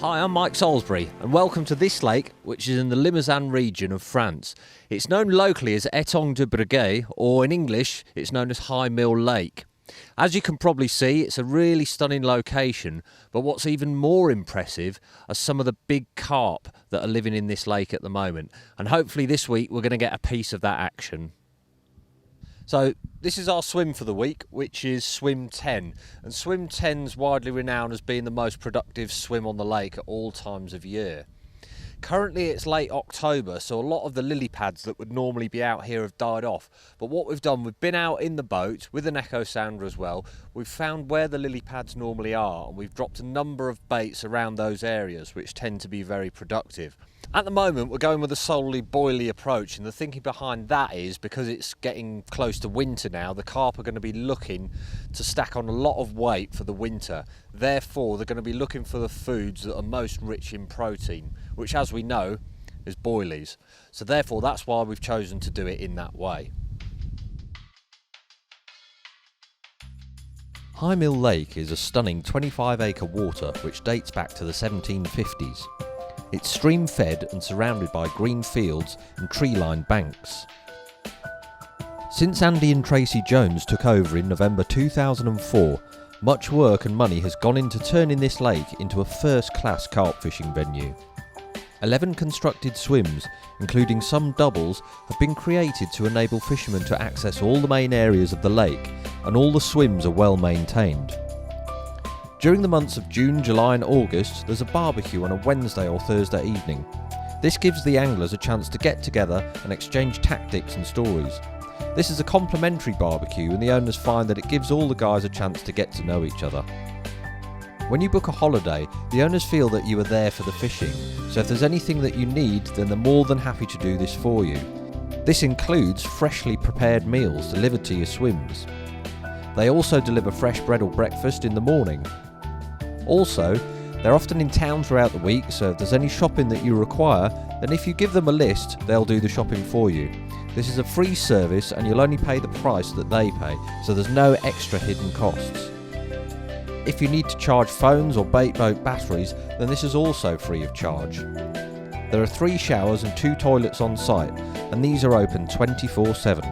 Hi, I'm Mike Salisbury, and welcome to this lake, which is in the Limousin region of France. It's known locally as Étang de Breguet, or in English, it's known as High Mill Lake. As you can probably see, it's a really stunning location, but what's even more impressive are some of the big carp that are living in this lake at the moment, and hopefully this week we're going to get a piece of that action. So this is our swim for the week, which is swim 10, and swim 10's widely renowned as being the most productive swim on the lake at all times of year. Currently it's late October, so a lot of the lily pads that would normally be out here have died off, but what we've done, we've been out in the boat with an echo sounder as well. We've found where the lily pads normally are, and we've dropped a number of baits around those areas which tend to be very productive. At the moment we're going with a solely boilie approach, and the thinking behind that is because it's getting close to winter now, the carp are going to be looking to stack on a lot of weight for the winter. Therefore they're going to be looking for the foods that are most rich in protein, which as we know is boilies. So therefore that's why we've chosen to do it in that way. High Mill Lake is a stunning 25-acre water which dates back to the 1750s. It's stream fed and surrounded by green fields and tree-lined banks. Since Andy and Tracy Jones took over in November 2004, much work and money has gone into turning this lake into a first-class carp fishing venue. 11 constructed swims, including some doubles, have been created to enable fishermen to access all the main areas of the lake, and all the swims are well maintained. During the months of June, July and August, there's a barbecue on a Wednesday or Thursday evening. This gives the anglers a chance to get together and exchange tactics and stories. This is a complimentary barbecue, and the owners find that it gives all the guys a chance to get to know each other. When you book a holiday, the owners feel that you are there for the fishing, so if there's anything that you need, then they're more than happy to do this for you. This includes freshly prepared meals delivered to your swims. They also deliver fresh bread or breakfast in the morning. Also, they're often in town throughout the week, so if there's any shopping that you require, then if you give them a list, they'll do the shopping for you. This is a free service and you'll only pay the price that they pay, so there's no extra hidden costs. If you need to charge phones or bait boat batteries, then this is also free of charge. There are 3 showers and 2 toilets on site, and these are open 24/7.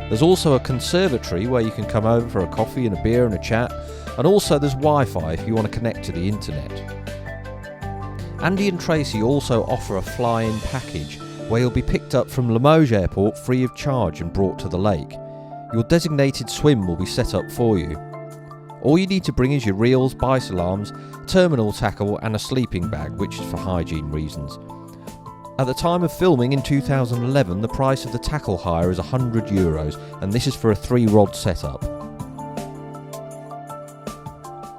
There's also a conservatory where you can come over for a coffee and a beer and a chat, and also there's Wi-Fi if you want to connect to the internet. Andy and Tracy also offer a fly-in package where you'll be picked up from Limoges Airport free of charge and brought to the lake. Your designated swim will be set up for you. All you need to bring is your reels, bice alarms, terminal tackle and a sleeping bag, which is for hygiene reasons. At the time of filming in 2011, the price of the tackle hire is €100, and this is for a 3-rod setup.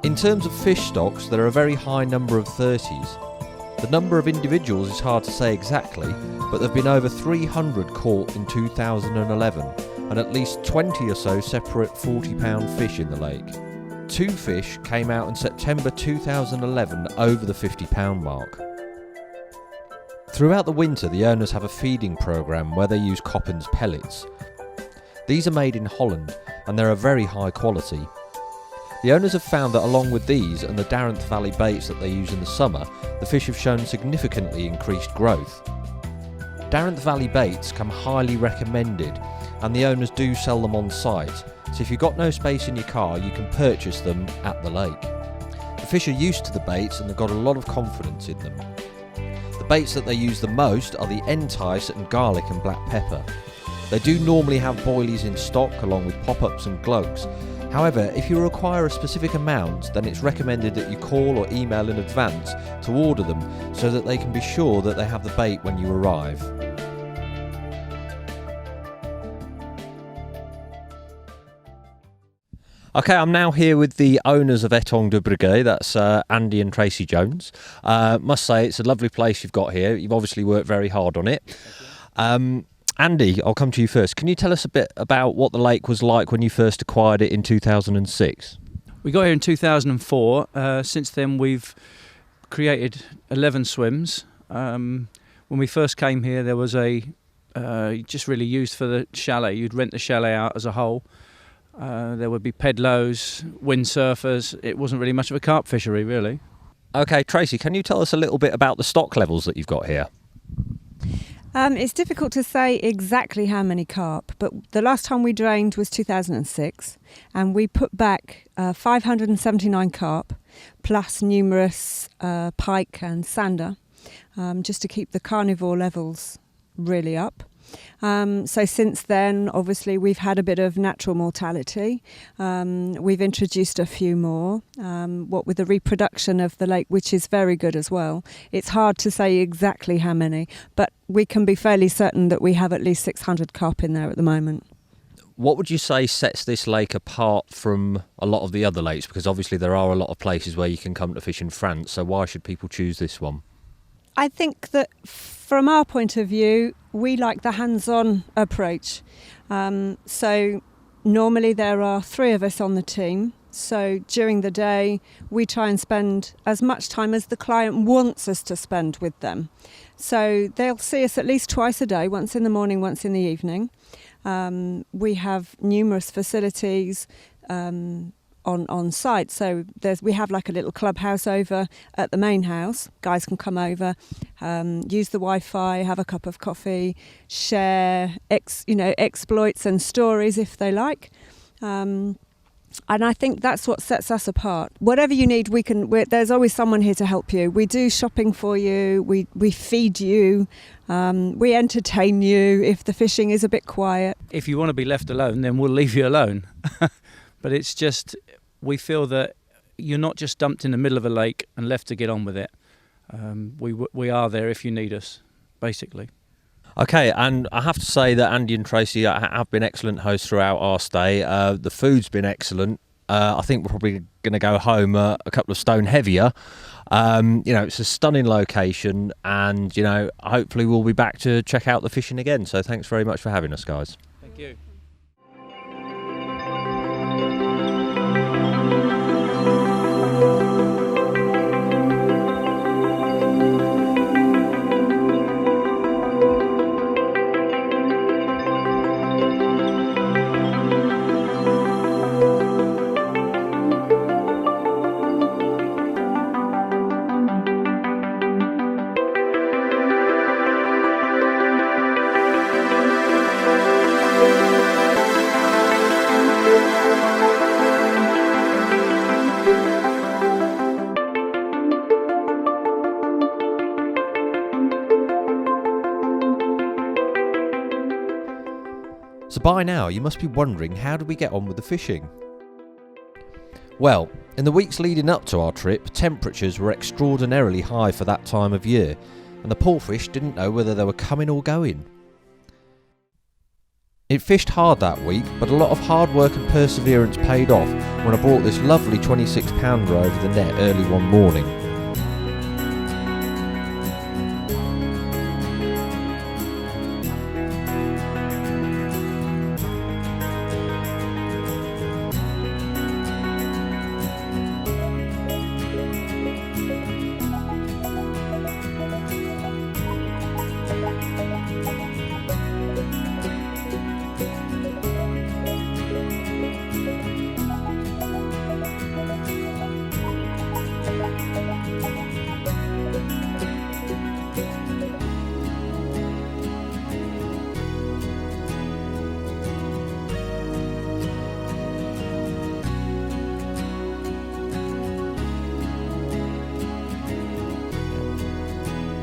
In terms of fish stocks, there are a very high number of 30s. The number of individuals is hard to say exactly, but there have been over 300 caught in 2011, and at least 20 or so separate 40-pound fish in the lake. 2 fish came out in September 2011 over the 50-pound mark. Throughout the winter, the owners have a feeding programme where they use Coppens pellets. These are made in Holland, and they're a very high quality. The owners have found that along with these and the Darenth Valley baits that they use in the summer, the fish have shown significantly increased growth. Darenth Valley baits come highly recommended, and the owners do sell them on site, so if you've got no space in your car, you can purchase them at the lake. The fish are used to the baits and they've got a lot of confidence in them. The baits that they use the most are the entice and garlic and black pepper. They do normally have boilies in stock along with pop-ups and glugs. However, if you require a specific amount, then it's recommended that you call or email in advance to order them so that they can be sure that they have the bait when you arrive. Okay, I'm now here with the owners of Étang de Breguet, that's Andy and Tracy Jones. Must say it's a lovely place you've got here. You've obviously worked very hard on it. Andy, I'll come to you first. Can you tell us a bit about what the lake was like when you first acquired it in 2006? We got here in 2004. Since then we've created 11 swims. When we first came here there was just really used for the chalet. You'd rent the chalet out as a whole. There would be pedlos, windsurfers. It wasn't really much of a carp fishery, really. Okay, Tracy, can you tell us a little bit about the stock levels that you've got here? It's difficult to say exactly how many carp, but the last time we drained was 2006, and we put back 579 carp, plus numerous pike and sander, just to keep the carnivore levels really up. So since then, obviously, we've had a bit of natural mortality. We've introduced a few more, what with the reproduction of the lake, which is very good as well. It's hard to say exactly how many, but we can be fairly certain that we have at least 600 carp in there at the moment. What would you say sets this lake apart from a lot of the other lakes? Because obviously there are a lot of places where you can come to fish in France, so why should people choose this one? I think that from our point of view, we like the hands-on approach. So normally there are 3 of us on the team. So during the day, we try and spend as much time as the client wants us to spend with them. So they'll see us at least twice a day, once in the morning, once in the evening. We have numerous facilities on site. So we have like a little clubhouse over at the main house. Guys can come over, use the Wi-Fi, have a cup of coffee, share exploits and stories if they like. And I think that's what sets us apart. Whatever you need, there's always someone here to help you. We do shopping for you. We feed you. We entertain you if the fishing is a bit quiet. If you want to be left alone, then we'll leave you alone. But it's just, we feel that you're not just dumped in the middle of a lake and left to get on with it. We are there if you need us, basically. Okay, and I have to say that Andy and Tracy have been excellent hosts throughout our stay. The food's been excellent. I think we're probably going to go home a couple of stone heavier. It's a stunning location, and hopefully we'll be back to check out the fishing again. So thanks very much for having us, guys. Thank you. So by now you must be wondering, how did we get on with the fishing? Well, in the weeks leading up to our trip, temperatures were extraordinarily high for that time of year, and the poor fish didn't know whether they were coming or going. It fished hard that week, but a lot of hard work and perseverance paid off when I brought this lovely 26-pounder over the net early one morning.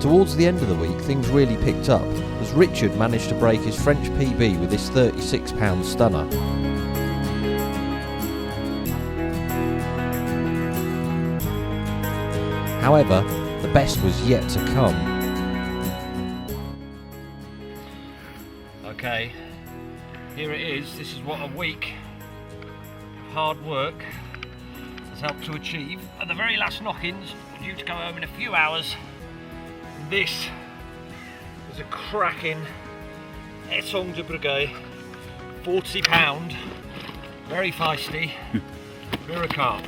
Towards the end of the week, things really picked up, as Richard managed to break his French PB with his 36-pound stunner. However, the best was yet to come. Okay, here it is. This is what a week of hard work has helped to achieve. At the very last knock-ins, we're due to go home in a few hours. This is a cracking Essong de Breguet, 40 pound, very feisty, mirror carp.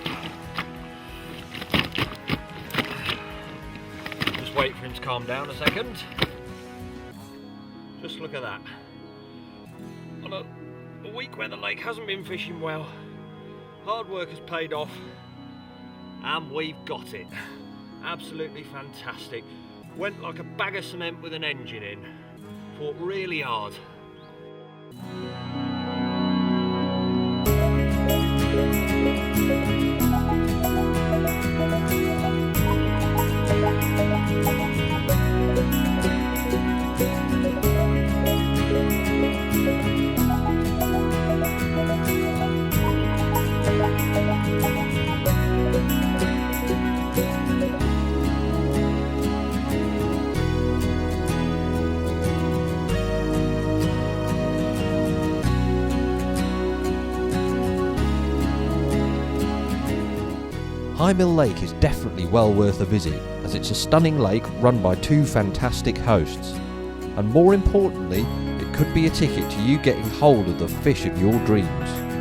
Just wait for him to calm down a second. Just look at that. On a week where the lake hasn't been fishing well, hard work has paid off, and we've got it. Absolutely fantastic. Went like a bag of cement with an engine in. Fought really hard. High Mill Lake is definitely well worth a visit, as it's a stunning lake run by two fantastic hosts. And more importantly, it could be a ticket to you getting hold of the fish of your dreams.